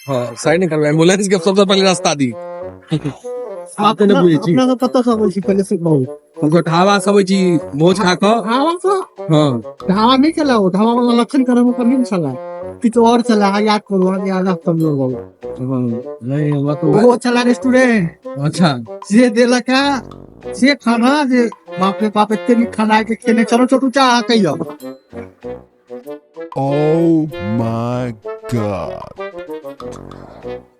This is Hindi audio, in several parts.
हाँ साइड नहीं करबे एम्बुलेंस के सबसे पहले रास्ता दी आप ने बुझी छी अपना तो पता सब होई छी पहले से बहुत हमको ढाबा सब छी भोज खा के ढाबा से हाँ ढाबा नहीं चला वो ढाबा वाला लक्षण करम पर नहीं चला कुछ और चला है याद करो याद आप तुम लोग नहीं वो तो वो चला रेस्टोरेंट अच्छा से देला का से खाना जे बाप रे बाप इतने खाना के खेने चलो छोटू चाह कहियो Oh my god.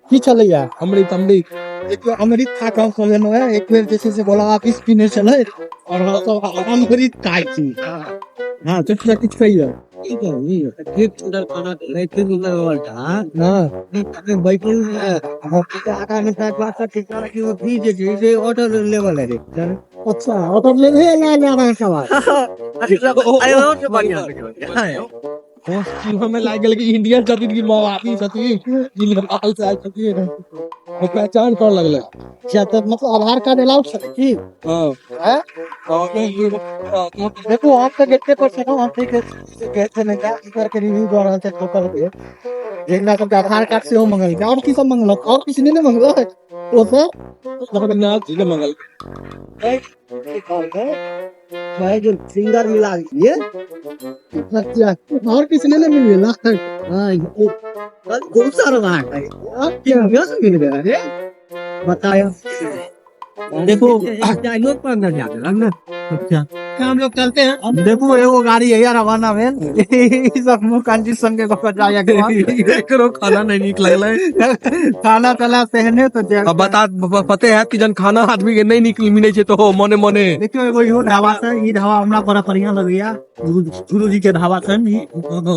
की चलैया अमृत अमृत एक बेर अमृत खा के हम लेनो है एक बेर जैसे से बोला आप इस पीने चले और हम तो अमृत खाई छी हां तो कुछ कहियो ठीक है ये सुंदर खाना लेते सुंदर वाला हां अरे भाई को हम के आटा में साथ बात कर ठीक है कि वो भी जे ऑर्डर लेवल है रे अच्छा ऑर्डर ले ले ना सवाल अरे और से बढ़िया हमें लाग गेल कि इंडियन छथिन की माँ बापी छथिन जिनका माल से आए छथिन वो पहचान कर लगले क्या तो मतलब आधार कार्ड अलाउड है की हाँ है देखो आप तो गेट पर से ना आप गेट से नहीं इधर के रिव्यू कर रहे थे टोटल पे देखना सब आधार कार्ड से हो मंगल के और की सब मंगल और किसी ने नहीं मंगल वो सर जगन्नाथ जी ने मंगल भाई जो सिंगर मिला ये अच्छा और किसी ने नहीं मिला हां बहुत सारा बात है आप क्या व्यस्त मिल गया है बताया देखो डायलॉग पर अंदर जाते लगना अच्छा हम लोग चलते हैं देखो एगो गाड़ी है यार रवाना में ई सब मुकांजी संगे को जाया के करो खाना नहीं निक लगले खाना चला सहने तो अब बता पते है कि जन खाना आदमी के नहीं निकल मिले छे तो हो मने मने देखियो एगो इहो ढाबा से ई ढाबा हमरा बड़ा बढ़िया लगैया गुरु जी के ढाबा से ई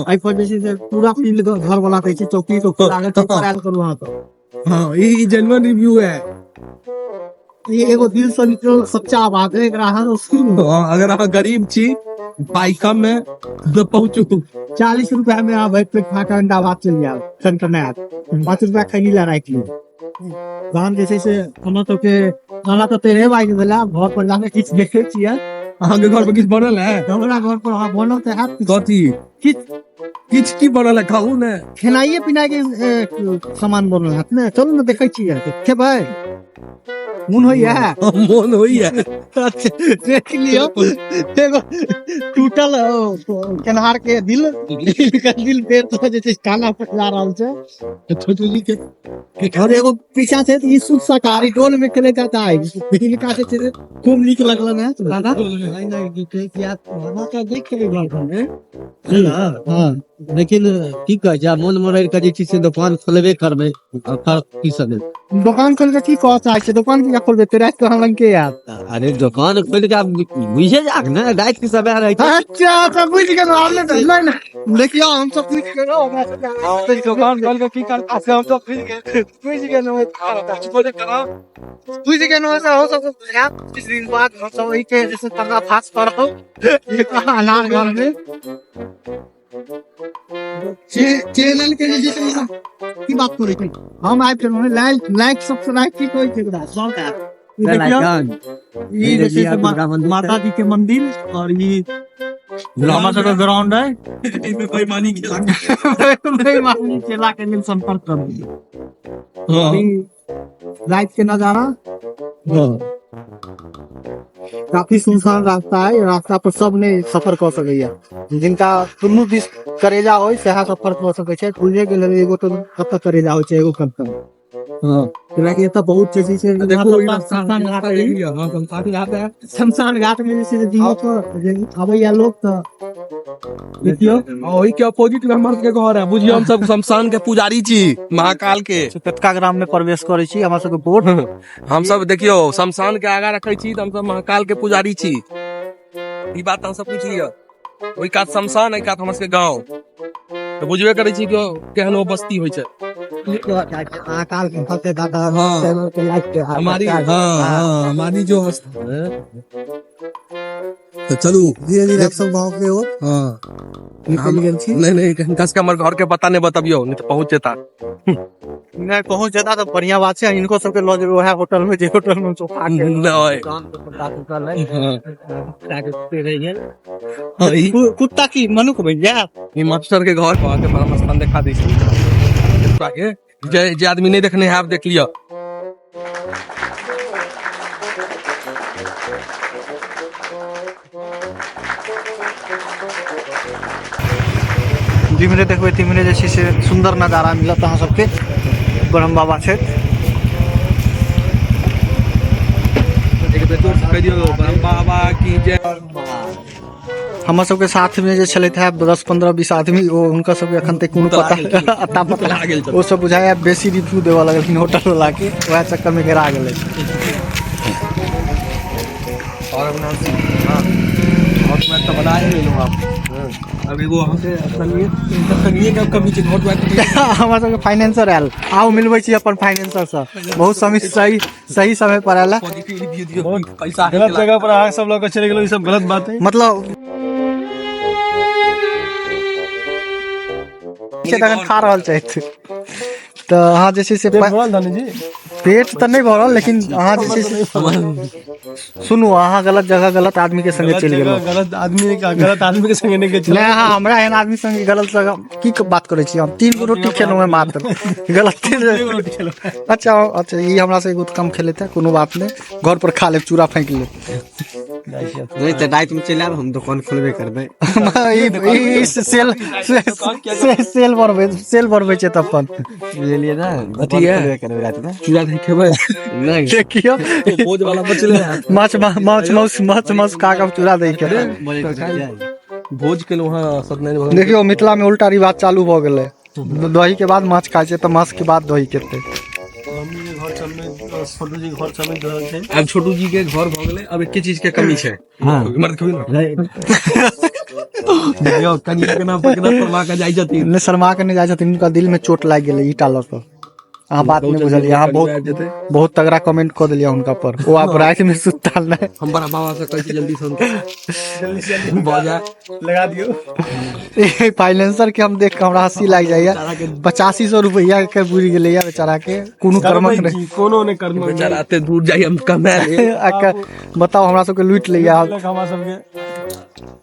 आई पर जैसे से पूरा फील्ड घर वाला कहै छै चौकी तो आगे तो कराल करू वहां तो हां ये जेन्युइन रिव्यू है ये एगो दिल से निकल सच्चा बात है एकरा हर उसकी अगर आप गरीब छी बाइका में तो पहुंचू 40 रुपया में आप एक प्लेट खा के अंडा भात चल जाओ टनटनात 5 रुपया खैनी ला राख ली गान जैसे से हम तो के खाना तो तेरे भाई वाला घर पर जाके किछ देखे छियै अहाँ के घर पे किछ बनल है हमरा घर पर हां बनल ते हाथ कथी किछ किछ की बनल है खाऊ ने खेनाइए पिनाइ के सामान बनल है ने चलो ना देखै छियै खेबै मन होइया मन होइया अच्छा देख लियो एगो टूटल केनहार के दिल पेड़ तो जैसे काला पटला रहल छै छोटू जी के और एगो पीछा से ई सुख शाकाहारी टोल में खेले जाता है दिल का से खूब नीक लगल है दादा नहीं नहीं के क्या मामा का देख के घर में हां लेकिन की कह जा मन मरैर के जे चीज से दुकान खोलबे करबे की सब दुकान खोल के की कह चाहे छै दुकान के खोलबे तेरा तो हम लंग के यार अरे दुकान खोल के बुझे जाक ना रात के समय रहे अच्छा तो बुझ के हमने नहीं नहीं देखियो हम सब बुझ के हमरा दुकान खोल के की करता से हम तो बुझ के न बोले करा बुझ के न हो सब कुछ दिन बाद हम सब वही के जैसे तरना फास करो ये अनार घर में चैनल के जैसे की बात करे छी हम आइ फिर लाइक सब्सक्राइब की कोई के बता सौ का ये जैसे माता जी के मंदिर और ये रामा का ग्राउंड है इसमें कोई मानी के नहीं मालूम चला के लिए संपर्क कर रात के नजारा काफी सुनसान रास्ता है रास्ता पर सब ने सफर कर सकैया जिनका दुनू दिस करेजा होय सेहा सफर कर सकै छै बुझे के लेल एगो तो कत करेजा होय छै एगो कत हां जेना कि एता बहुत चीज छै देखो शमशान घाट है हां शमशान घाट में जैसे दिनो तो आबैया लोग तो देखियो ओही के अपोजिट में हमर के घर है बुझियो हम सब शमशान के पुजारी छी महाकाल के कटका ग्राम में प्रवेश करे छी हमरा सब के वोट हम सब देखियो शमशान के आगा रखे छी त हम सब महाकाल के पुजारी छी ई बात हम सब पूछियो ओई कात शमशान है कात हमर के गांव तो बुझबे करे छी कि केहनो बस्ती होय छै महाकाल के फते दादा चैनल के लाइक के हमारी हमारी जो तो चलू धीरे सब गांव के हो हां निकल गेल छी नहीं कस के हमर घर के पता नहीं बताबियो नहीं तो पहुंच जेता नहीं पहुंच जाता तो बढ़िया बात है इनको सबके लॉज है होटल में जे होटल में सोफा के नहीं कुत्ता की मनुख बन जा ई मास्टर के घर पर आके परम स्थान दिखा दी के जे आदमी नहीं देखने हैं आप देख लिया। जिमरे देखबे तिमरे जे छै से सुंदर नजारा मिलत अहाँ सबके ब्रह्म बाबा क्षेत्र। एक बेर जोर से कह दियो ब्रह्म बाबा की जय। हमर सबके साथ में जे छलैथ है 10-15-20 आदमी ओ हुनका सबके एखन तक कोनो पता अता पता ओ सब बुझाया बेसी रिव्यू देवा लगलखिन होटल वाला के, वएह चक्कर में गिरा गेलै। और अपना हां बहुत बार तो बनाए हैं लोग आप। अभी वो हमसे संगीत का कमी छै बहुत बार। हमर सबके फाइनेंसर आयल, आओ मिलबै छी अपन फाइनेंसर से, बहुत सही समय पर आयल। पॉजिटिव रिव्यू दियो, पैसा गलत जगह पर अहाँ सब लोग चले गेलो, ई सब गलत बात है। मतलब तखन खा रहल छै तो अहाँ जे छै से धनी जी पेट तो नहीं भरल, लेकिन अहाँ जे छै से सुनू, अहाँ गलत जगह गलत आदमी के संगे चलि गेलहुँ। गलत आदमी के संगे नहीं के नहीं, हाँ हमरा एहन आदमी संगे गलत जगह की बात करै छी हम। 3 गो रोटी खेलहुँ मात्र, गलत। अच्छा ई हमरा से एगो कम खेले थे, कोनो बात नहीं, घर पर खा लेब, चूड़ा फेंक लेब। नहीं तो रात में चले आब, हम दुकान खोलबे करबै। सेल बढ़बै छै तऽ अपन बुझलिए ना, अथी है करबै रात में। चूड़ा नहीं खेबै नहीं देखियो भोज वाला बचले है। माछ का चूड़ा दै के भोज के वहाँ सत्यनारायण भगवान। देखियो मिथिला में उल्टा रिवाज चालू भ गेलै, दही के बाद माछ खाइ छै तऽ माछ के बाद दही खेतै। छोटू जी घर सब में छै। अब छोटू जी के घर भ गेलै, अब एके चीज के कमी छै। हाँ। मर्द कभी ना देखियो कनिया के नाम पर केना शर्मा के जाइ छथिन। ने शर्मा के नहीं जाइ छथिन, उनका दिल में चोट लाग गेलै ईटा लऽ कऽ। अहाँ बात नहीं बुझलियै, अहाँ बहुत तगड़ा कमेंट कऽ देलियै हुनका पर। ओ आप रात में सुतल नहीं। हम बड़ा बाबा से कहै छी जल्दी सुन बाजा लगा दियो। फाइनेंसर के हम देख के हमरा हंसी लाग जाइए। 8500 रुपया के बुझ गेलै या बेचारा के, कोनो कर्मक नहीं, कोनो ने कर्म बेचारा एते दूर जाई हम कमा ले। बताओ हमरा सबके लूट लिया। हमरा सबके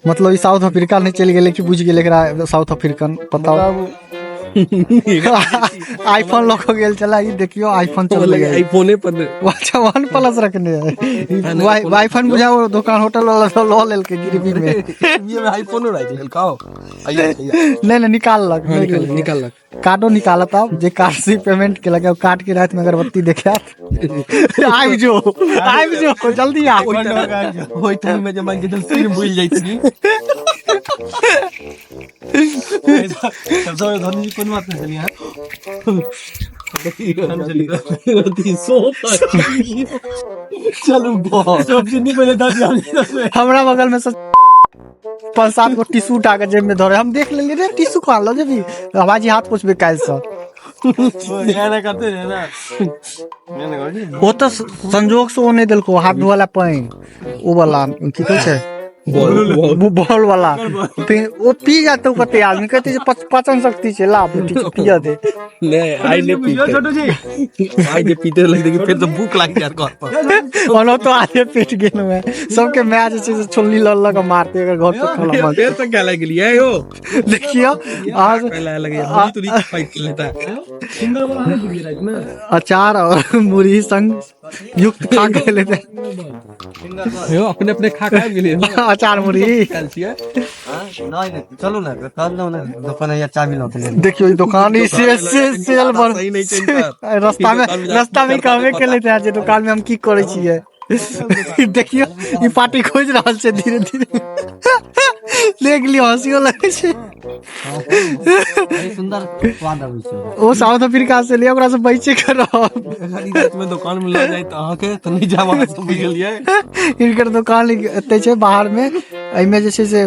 मतलब ई साउथ अफ्रीका नहीं चल गेलै कि बुझ गेलै एकरा साउथ अफ्रीकन। बताओ आईफोन लऽ के गेल छला, ई देखियो आईफोन चल गया, आईफोने पर अच्छा OnePlus रखने है। वाईफाई बुझाओ दुकान होटल वाला लऽ लेल के गिरवी में। ये में आईफोन रह गेल काओ नहीं निकाललक, निकाललक कार्डो निकालत। अब जे कार्ड से पेमेंट के लगे कार्ड के रात में अगरबत्ती देखा आबि जो जल्दी आ। होय टाइम में जमा के सिर भूल जाई छी। सब धनी जी कोन बात नहीं चली है। चलू सबसे नहीं पहले 10 हमरा बगल में 5-7 गो टिश्यू उठा के जेब में धरे, हम देख लेलिए रे टिश्यू कहाँ लो जेबी, हमारी हाथ पोछबे काल्हि से। करते रहे ना वो तो संजोग से वो नहीं दिलको हाथ धोवाला पानी, वो वाला की कहै छै बॉल वाला, फिर वो पी जाते कते आदमी कहते पाचन शक्ति से ला पिया दे। नहीं आई ने पीते छोटू जी आई ने पीते लग देखिए फिर तो भूख लग गया घर पर। ओनो तो आधे पेट गेल है, सबके मैच से छोलनी लल्ला के मारते अगर घर पे खाना फिर तो क्या लग लिया यो देखियो आज पहले लगे मुझे तो नहीं फाइट लेता है। सिंगल वाला है दूसरी रात में अचार और मुरही संग युक्त खा के लेते यो अपने अपने खा खा के लिए अचार मुरही। चल छिए नहीं चलो ना कर लो ना, दुकान या चाबी लो के ले। देखियो दुकान से सेल पर सही नहीं चलता रास्ता में कहबे के लेते हैं जे दुकान में हम की करे छिए। देखियो ई पार्टी खोज रहल छै धीरे धीरे, देख लियो हंसियो लगे छै। सुंदर स्वाद आबै छै। ओ साउथ अफ्रीका से लिया, ओकरा से बैचे कर रात में दुकान में ले जाए तो आके तो नहीं जावा सब के लिए इनकर दुकान एते छै बाहर में, एमे जे छै से